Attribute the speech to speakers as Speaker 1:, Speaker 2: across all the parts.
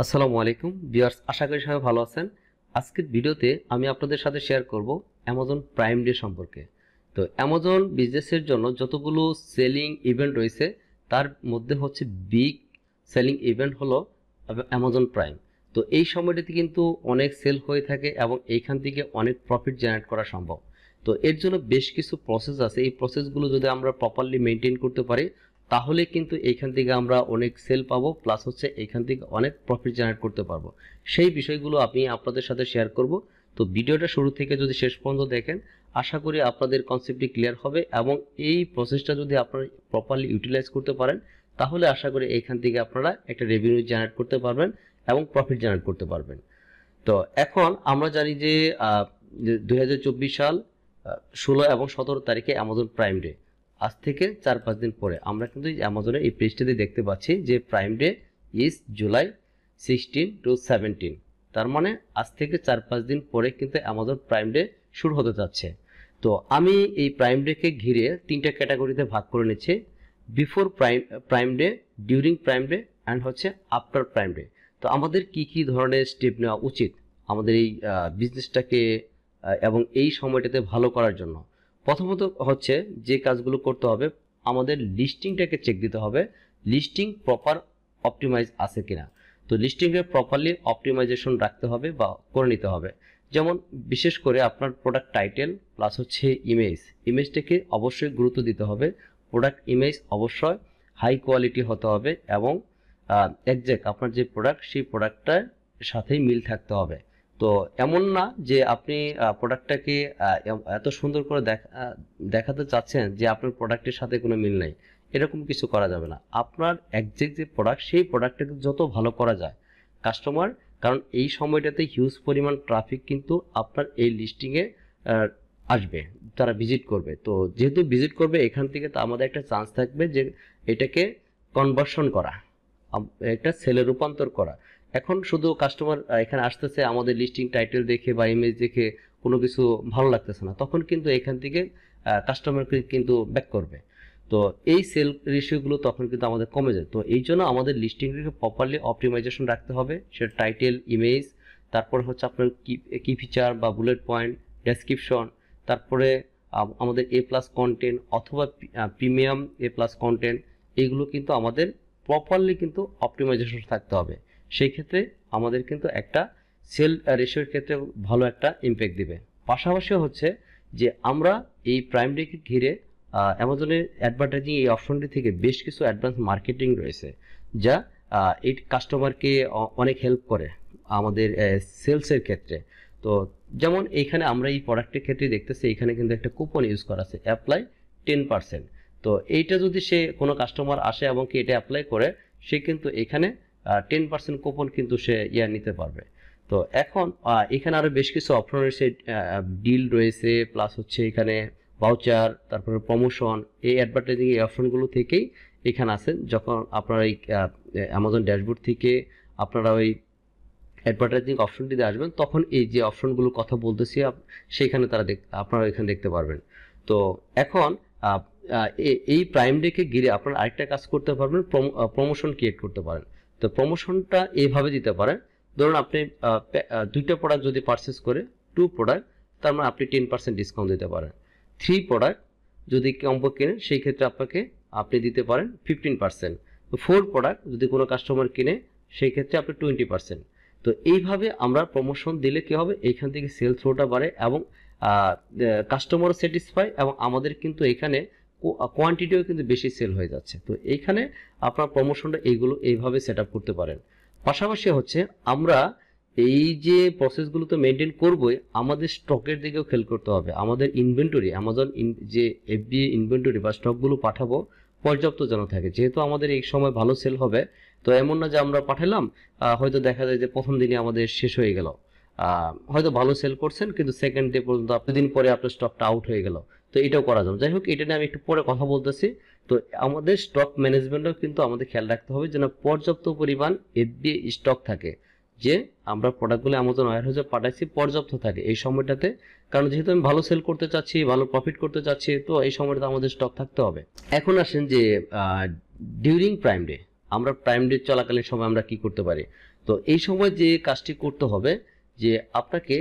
Speaker 1: আসসালামু আলাইকুম ভিউয়ার্স, আশা করি সবাই ভালো আছেন। আজকের ভিডিওতে আমি আপনাদের সাথে শেয়ার করব অ্যামাজন প্রাইম ডে সম্পর্কে। তো অ্যামাজন বিজনেসের জন্য যতগুলো সেলিং ইভেন্ট রয়েছে তার মধ্যে হচ্ছে বিগ সেলিং ইভেন্ট হলো অ্যামাজন প্রাইম। তো এই সময়টাতে কিন্তু অনেক সেল হয়ে থাকে এবং এইখান থেকে অনেক প্রফিট জেনারেট করা সম্ভব। তো এর জন্য বেশ কিছু প্রসেস আছে, এই প্রসেসগুলো যদি আমরা প্রপারলি মেনটেন করতে পারি তাহলে কিন্তু এইখান থেকে আমরা অনেক সেল পাবো, প্লাস হচ্ছে এইখান থেকে অনেক প্রফিট জেনারেট করতে পারবো। সেই বিষয়গুলো আমি আপনাদের সাথে শেয়ার করব। তো ভিডিওটা শুরু থেকে যদি শেষ পর্যন্ত দেখেন আশা করি আপনাদের কনসেপ্টটি ক্লিয়ার হবে এবং এই প্রসেসটা যদি আপনারা প্রপারলি ইউটিলাইজ করতে পারেন তাহলে আশা করি এইখান থেকে আপনারা একটা রেভিনিউ জেনারেট করতে পারবেন এবং প্রফিট জেনারেট করতে পারবেন। তো এখন আমরা জানি যে 2024 সাল 16 এবং 17 তারিখে অ্যামাজন প্রাইম ডে। আজ থেকে 4-5 দিন পরে আমরা কিন্তু অ্যামাজনের এই পেজটিতে দেখতে পাচ্ছি যে prime day is July 16 to 17। তার মানে আজ থেকে 4-5 দিন পরে কিন্তু অ্যামাজন প্রাইম ডে শুরু হতে যাচ্ছে। তো আমি এই প্রাইম ডেকে ঘিরে 3টা ক্যাটাগরিতে ভাগ করে নিচ্ছি: before prime day, during prime day and হচ্ছে আফটার প্রাইম ডে। তো আমাদের কি কি ধরনের স্টেপ নেওয়া উচিত আমাদের এই বিজনেসটাকে এবং এই সময়টাতে ভালো করার জন্য। প্রথমত হচ্ছে যে কাজগুলো করতে হবে, আমাদের লিস্টিংটাকে চেক দিতে হবে, লিস্টিং প্রপার অপটিমাইজ আছে কিনা। তো লিস্টিংয়ে প্রপারলি অপটিমাইজেশন রাখতে হবে বা করে নিতে হবে। যেমন বিশেষ করে আপনার প্রোডাক্ট টাইটেল প্লাস হচ্ছে ইমেজটাকে অবশ্যই গুরুত্ব দিতে হবে। প্রোডাক্ট ইমেজ অবশ্যই হাই কোয়ালিটি হতে হবে এবং একজ্যাক্ট আপনার যে প্রোডাক্ট সেই প্রোডাক্টটার সাথেই মিল থাকতে হবে। তো এমন না যে আপনি প্রোডাক্টটাকে এত সুন্দর করে দেখাতে চাচ্ছেন যে আপনার প্রোডাক্টের সাথে কোনো মিল নাই, এরকম কিছু করা যাবে না। আপনার একজ্যাক্ট যে প্রোডাক্ট সেই প্রোডাক্টটাকে যত ভালো করা যায় কাস্টমার, কারণ এই সময়টাতে হিউজ পরিমাণ ট্রাফিক কিন্তু আপনার এই লিস্টিংয়ে আসবে, তারা ভিজিট করবে। তো যেহেতু ভিজিট করবে এখান থেকে তো আমাদের একটা চান্স থাকবে যে এটাকে কনভার্সন করা, একটা সেলে রূপান্তর করা। এখন শুধু কাস্টমার এখানে আসতেছে আমাদের লিস্টিং টাইটেল দেখে বা ইমেজ দেখে কোনো কিছু ভালো লাগতেছে না, তখন কিন্তু এখান থেকে কাস্টমার কিন্তু ব্যাক করবে। তো এই সেল রেশিওগুলো তখন কিন্তু আমাদের কমে যায়। তো এই জন্য আমাদের লিস্টিংটাকে প্রপারলি অপটিমাইজেশন রাখতে হবে, সেটা টাইটেল, ইমেজ, তারপর হচ্ছে আপনার কি ফিচার বা বুলেট পয়েন্ট, ডেসক্রিপশন, তারপরে আমাদের এ প্লাস কন্টেন্ট অথবা প্রিমিয়াম এ প্লাস কন্টেন্ট, এইগুলো কিন্তু আমাদের প্রপারলি কিন্তু অপটিমাইজেশন থাকতে হবে। সেই ক্ষেত্রে আমাদের কিন্তু একটা সেল রেশিওর ক্ষেত্রে ভালো একটা ইম্প্যাক্ট দিবে। পাশাপাশি হচ্ছে যে আমরা এই প্রাইম ডেকে ঘিরে অ্যামাজনের অ্যাডভার্টাইজিং এই অপশনটি থেকে বেশ কিছু অ্যাডভান্স মার্কেটিং রয়েছে যা এই কাস্টমারকে অনেক হেল্প করে আমাদের সেলসের ক্ষেত্রে। তো যেমন এইখানে আমরা এই প্রোডাক্টের ক্ষেত্রে দেখতেছি এখানে কিন্তু একটা কুপন ইউজ করা আছে, অ্যাপ্লাই 10%। তো এইটা যদি সে কোনো কাস্টমার আসে এবং কি এটা অ্যাপ্লাই করে, সে কিন্তু এখানে 10% কুপন কিন্তু সে নিতে পারবে। তো এখন এখানে আরো বেশ কিছু অপশন রয়েছে, ডিল রয়েছে, প্লাস হচ্ছে এখানে ভাউচার, তারপরে প্রমোশন। এই অ্যাডভার্টাইজিং এই অপশনগুলো থেকেই এখানে আছেন। যখন আপনারা এই অ্যামাজন ড্যাশবোর্ড থেকে আপনারা ওই অ্যাডভার্টাইজিং অপশনটিতে আসবেন তখন এই যে অপশনগুলোর কথা বলতেছি সেইখানে আপনারা এখানে দেখতে পারবেন। তো এখন এই প্রাইম ডেকে ঘিরে আপনারা আরেকটা কাজ করতে পারবেন, প্রমোশন ক্রিয়েট করতে পারেন। তো প্রমোশনটা এইভাবে দিতে পারেন, ধরুন আপনি 2টা প্রোডাক্ট যদি পারচেস করে 2 প্রোডাক্ট, তার মানে আপনি 10% ডিসকাউন্ট দিতে পারেন। 3 প্রোডাক্ট যদি কম্বো কেনেন সেই ক্ষেত্রে আপনি দিতে পারেন 15%। 4 প্রোডাক্ট যদি কোনো কাস্টমার কিনে সেই ক্ষেত্রে আপনি 20%। তো এইভাবে আমরা প্রমোশন দিলে কি হবে, এইখান থেকে সেল থ্রোটা বাড়ে এবং কাস্টমারও স্যাটিসফাই এবং আমাদের কিন্তু এখানে কোয়ান্টিটিও কিন্তু বেশি সেল হয়ে যাচ্ছে। তো এইখানে আপনার প্রমোশনটা এইভাবে সেট আপ করতে পারেন। পাশাপাশি হচ্ছে আমরা এই যে প্রসেসগুলো তো মেনটেন করবোই, আমাদের স্টকের দিকেও খেয়াল করতে হবে। আমাদের ইনভেন্টরি, অ্যামাজন যে এফবিএ ইনভেন্টরি বা স্টকগুলো পাঠাবো পর্যাপ্ত যেন থাকে, যেহেতু আমাদের এই সময় ভালো সেল হবে। তো এমন না যে আমরা পাঠালাম হয়তো দেখা যায় যে প্রথম দিনই আমাদের শেষ হয়ে গেল, হয়তো ভালো সেল করছেন কিন্তু সেকেন্ড ডে পর্যন্ত দিন পরে আপনার স্টকটা আউট হয়ে গেল। তো এটাও করা যাবে। যাই হোক, এটা নিয়ে আমি একটু পরে কথা বলতেছি। তো আমাদের স্টক ম্যানেজমেন্টও কিন্তু আমাদের খেয়াল রাখতে হবে যেন পর্যাপ্ত পরিমাণ এফবিএ স্টক থাকে, যে আমরা প্রোডাক্টগুলো অ্যামাজন ওয়্যারহাউসে পাঠাচ্ছি পর্যাপ্ত থাকে এই সময়টাতে। কারণ যেহেতু আমি ভালো সেল করতে চাচ্ছি, ভালো প্রফিট করতে চাচ্ছি, তো এই সময়টাতে আমাদের স্টক থাকতে হবে। এখন আসেন যে ডিউরিং প্রাইম ডে, আমরা প্রাইম ডে চলাকালীন সময় আমরা কি করতে পারি। তো এই সময় যে কাজটি করতে হবে যে আপনাকে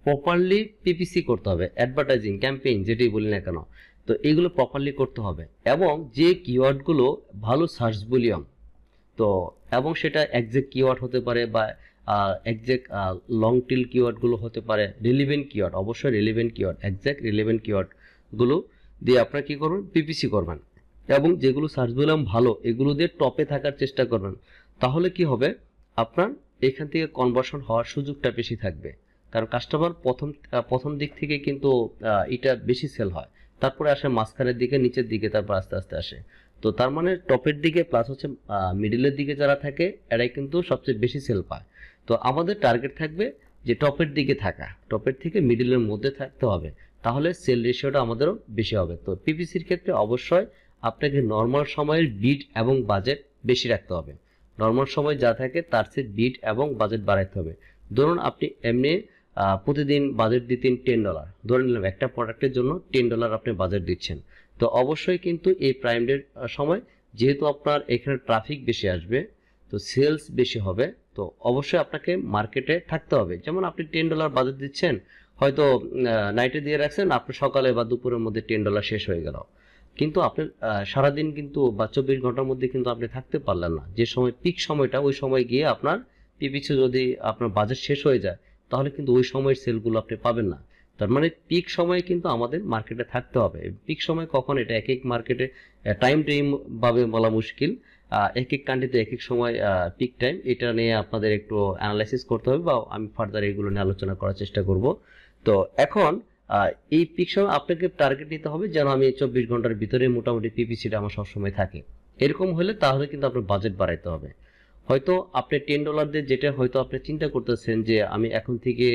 Speaker 1: প্রপারলি পিপিসি করতে হবে, অ্যাডভার্টাইজিং ক্যাম্পেইন যেটাই বলি না কেন, তো এইগুলো প্রপারলি করতে হবে এবং যে কিওয়ার্ডগুলো ভালো সার্চ ভলিউম, তো এবং সেটা এক্সাক্ট কিওয়ার্ড হতে পারে বা এক্সাক্ট লং টেল কিওয়ার্ডগুলো হতে পারে, রিলেভেন্ট কিওয়ার্ড, অবশ্যই রিলেভেন্ট কিওয়ার্ড, এক্সাক্ট রিলেভেন্ট কিওয়ার্ডগুলো দিয়ে আপনারা কী করবেন, পিপিসি করবেন এবং যেগুলো সার্চ ভলিউম ভালো এগুলো দিয়ে টপে থাকার চেষ্টা করবেন। তাহলে কি হবে, আপনার এখান থেকে কনভার্সন হওয়ার সুযোগটা বেশি থাকবে, কারণ কাস্টমার প্রথম দিক থেকে কিন্তু এটা বেশি সেল হয়, তারপরে আসে মাঝখানের দিকে, নিচের দিকে, তারপর আস্তে আস্তে আসে। তো তার মানে টপের দিকে প্লাস হচ্ছে মিডিলের দিকে যারা থাকে এরাই কিন্তু সবচেয়ে বেশি সেল পায়। তো আমাদের টার্গেট থাকবে যে টপের দিকে থাকা, টপের থেকে মিডিলের মধ্যে থাকতে হবে, তাহলে সেল রেশিওটা আমাদেরও বেশি হবে। তো পিপিসির ক্ষেত্রে অবশ্যই আপনাকে নর্মাল সময়ের বিট এবং বাজেট বেশি রাখতে হবে, নর্মাল সময় যা থাকে তার চেয়ে বিট এবং বাজেট বাড়াইতে হবে। ধরুন আপনি এমনি প্রতিদিন বাজেট দিতেন $10, ধরে নিলাম একটা প্রোডাক্টের জন্য $10 আপনি বাজেট দিচ্ছেন, তো অবশ্যই কিন্তু এই প্রাইম ডের সময় যেহেতু আপনার এখানে ট্রাফিক বেশি আসবে, তো সেলস বেশি হবে, তো অবশ্যই আপনাকে মার্কেটে থাকতে হবে। যেমন আপনি $10 বাজেট দিচ্ছেন, হয়তো নাইটে দিয়ে রাখছেন, আপনি সকালে বা দুপুরের মধ্যে $10 শেষ হয়ে গেল, কিন্তু আপনার সারাদিন কিন্তু বা 24 ঘন্টার মধ্যে কিন্তু আপনি থাকতে পারলেন না। যে সময় পিক সময়টা, ওই সময় গিয়ে আপনার পিপিসি যদি আপনার বাজেট শেষ হয়ে যায়, তাহলে কিন্তু ওই সময়ের সেলগুলো আপনি পাবেন না। তার মানে পিক সময়ে কিন্তু আমাদের মার্কেটে থাকতে হবে। পিক সময় কখন, এটা এক এক মার্কেটে টাইম ভাবে বলা মুশকিল, এক এক কান্ট্রিতে এক এক সময় পিক টাইম, এটা নিয়ে আপনাদের একটু অ্যানালাইসিস করতে হবে বা আমি ফার্দার এগুলো নিয়ে আলোচনা করার চেষ্টা করব। তো এখন এই পিক সময় আপনাকে টার্গেট নিতে হবে যেন আমি 24 ঘন্টার ভিতরে মোটামুটি পিপিসিটা আমার সবসময় থাকে, এরকম হলে তাহলে কিন্তু আপনার বাজেট বাড়াইতে হবে। হয়তো আপনি $10 দিয়ে যেটা হয়তো আপনি চিন্তা করতেছেন যে আমি এখন থেকে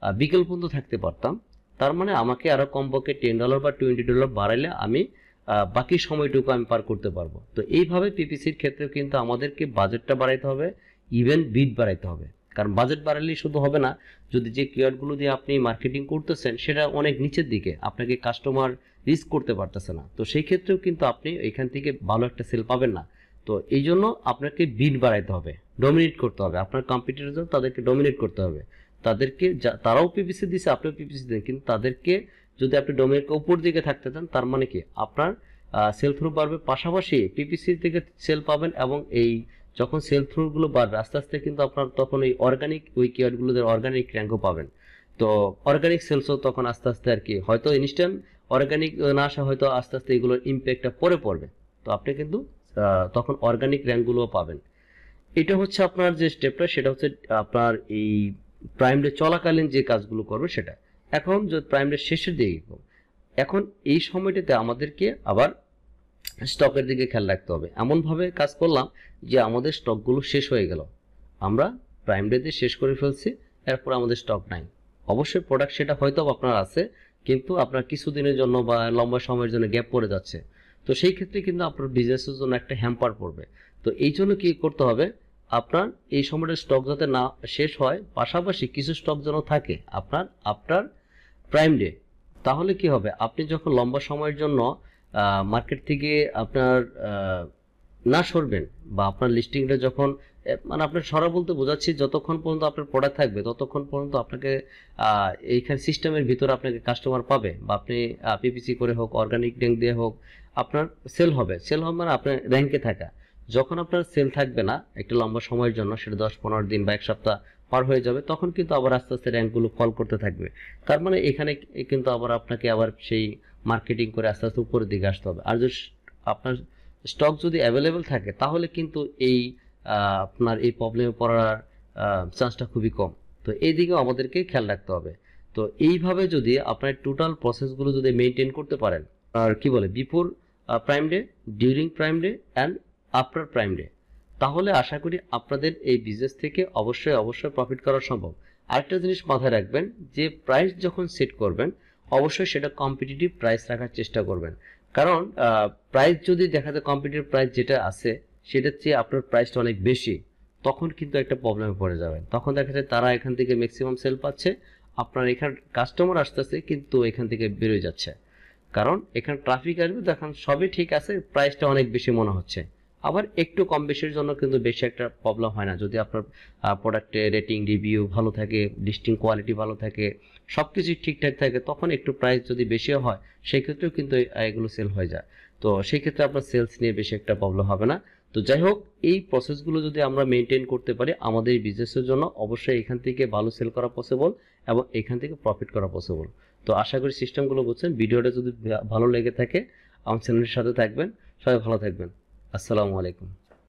Speaker 1: বিকেল পর্যন্ত থাকতে পারতাম, তার মানে আমাকে আরো কমপক্ষে $10 বা $20 বাড়াইলে আমি বাকি সময়টুকু আমি পার করতে পারবো। তো এইভাবে পিপিসির ক্ষেত্রে কিন্তু আমাদেরকে বাজেটটা বাড়াইতে হবে, ইভেন বিট বাড়াইতে হবে। কারণ বাজেট বাড়ালেই শুধু হবে না, যদি যে কিওয়ার্ডগুলো দিয়ে আপনি মার্কেটিং করতেছেন সেটা অনেক নিচের দিকে, আপনাকে কাস্টমার রিচ করতে পারতেছে না, তো সেই ক্ষেত্রেও কিন্তু আপনি এখান থেকে ভালো একটা সেল পাবেন না। তো এই জন্য আপনাকে বিট বাড়াইতে হবে, ডমিনেট করতে হবে, আপনার কম্পিটিটর তাদেরকে ডমিনেট করতে হবে, তাদেরকে তারাও পিপিসি দিচ্ছে, আপনিও পিপিসি দেন, কিন্তু তাদেরকে যদি আপনি ডমিনেটকে উপর দিকে থাকতে চান, তার মানে কি আপনার সেল থ্রু বাড়বে, পাশাপাশি পিপিসি থেকে সেল পাবেন, এবং এই যখন সেল থ্রুগুলো বাড়বে আস্তে আস্তে কিন্তু আপনার তখন এই অর্গানিক ওই কিওয়ার্ডগুলোতে অর্গানিক র্যাঙ্কও পাবেন। তো অর্গানিক সেলসও তখন আস্তে আস্তে আর কি, হয়তো ইনস্ট্যান্ট অর্গানিক না আসা, হয়তো আস্তে আস্তে এগুলোর ইম্প্যাক্টটা পরে পড়বে, তো আপনি কিন্তু তখন অর্গানিক র্যাঙ্কগুলোও পাবেন। এটা হচ্ছে আপনার যে স্টেপটা, সেটা হচ্ছে আপনার এই প্রাইম ডে চলাকালীন যে কাজগুলো করবে সেটা। এখন যে প্রাইম ডে শেষের দিকে, এখন এই সময়টাতে আমাদেরকে আবার স্টকের দিকে খেয়াল রাখতে হবে। এমনভাবে কাজ করলাম যে আমাদের স্টকগুলো শেষ হয়ে গেল, আমরা প্রাইম ডেতে শেষ করে ফেলছি, এরপর আমাদের স্টক নাই। অবশ্যই প্রোডাক্ট সেটা হয়তো আপনার আছে, কিন্তু আপনার কিছুদিনের জন্য বা লম্বা সময়ের জন্য গ্যাপ পড়ে যাচ্ছে, তো সেই ক্ষেত্রে কিন্তু আপনার বিজনেসের জন্য একটা হ্যাম্পার পড়বে। তো এই জন্য কি করতে হবে, আপনার এই সময়টা স্টক যাতে না শেষ হয়, পাশাপাশি কিছু স্টক যেন থাকে আপনার আপনার প্রাইম ডে। তাহলে কি হবে, আপনি যখন লম্বা সময়ের জন্য মার্কেট থেকে আপনার না সরবেন, বা আপনার লিস্টিংটা যখন মানে আপনার সরা বলতে বোঝাচ্ছি, যতক্ষণ পর্যন্ত আপনার প্রোডাক্ট থাকবে ততক্ষণ পর্যন্ত আপনাকে এইখানে সিস্টেমের ভিতরে আপনাকে কাস্টমার পাবে, বা আপনি পিপিসি করে হোক, অর্গানিক র্যাঙ্ক দিয়ে হোক, আপনার সেল হবে। সেল হবে মানে আপনার র্যাঙ্কে থাকা। যখন আপনার সেল থাকবে না একটা লম্বা সময়ের জন্য, সেটা 10-15 দিন বা এক সপ্তাহ পার হয়ে যাবে, তখন কিন্তু আবার আস্তে আস্তে র্যাঙ্কগুলো ফল করতে থাকবে। তার মানে এখানে কিন্তু আবার আপনাকে আবার সেই মার্কেটিং করে আস্তে আস্তে উপরের দিকে আসতে হবে। আর যদি আপনার স্টক যদি অ্যাভেলেবেল থাকে, তাহলে কিন্তু এই আপনার এই প্রবলেমে পড়ার চান্সটা খুবই কম। তো এই দিকেও আমাদেরকে খেয়াল রাখতে হবে। তো এইভাবে যদি আপনার টোটাল প্রসেসগুলো যদি মেনটেন করতে পারেন, আর কি বলে, before prime day, during prime day and after prime day, তাহলে আশা করি আপনাদের এই বিজনেস থেকে অবশ্যই অবশ্যই প্রফিট করা সম্ভব। আরেকটা জিনিস মাথায় রাখবেন, যে প্রাইস যখন সেট করবেন অবশ্যই সেটা কম্পিটিটিভ প্রাইস রাখার চেষ্টা করবেন। কারণ প্রাইস যদি দেখা যায় কম্পিটিটিভ প্রাইস যেটা আছে সেটার চেয়ে আপনার প্রাইসটা অনেক বেশি, তখন কিন্তু একটা প্রবলেমে পড়ে যাবেন। তখন দেখা যায় তারা এখান থেকে ম্যাক্সিমাম সেল পাচ্ছে, আপনার এখানে কাস্টমার আসতেছে কিন্তু এখান থেকে বেরোয় যাচ্ছে, কারণ এখানে ট্রাফিক আসবে, তখন সবই ঠিক আছে, প্রাইসটা অনেক বেশি মনে হচ্ছে, আবার একটু কম বেশির জন্য কিন্তু বেশি একটা প্রবলেম হয় না। যদি আপনার প্রোডাক্টের রেটিং রিভিউ ভালো থাকে, লিস্টিং কোয়ালিটি ভালো থাকে, সবকিছু ঠিকঠাক থাকে, তখন একটু প্রাইস যদি বেশিও হয় সেই ক্ষেত্রেও কিন্তু এগুলো সেল হয়ে যায়। তো সেই ক্ষেত্রে আপনার সেলস নিয়ে বেশি একটা প্রবলেম হবে না। তো যাই হোক, এই প্রসেসগুলো যদি আমরা মেনটেন করতে পারি আমাদের এই বিজনেসের জন্য, অবশ্যই এখান থেকে ভালো সেল করা পসিবল এবং এখান থেকে প্রফিট করা পসিবল। তো আশা করি সিস্টেমগুলো বুঝছেন। ভিডিওটা যদি ভালো লেগে থাকে আমার চ্যানেলের সাথে থাকবেন। সবাই ভালো থাকবেন। আসসালামু আলাইকুম।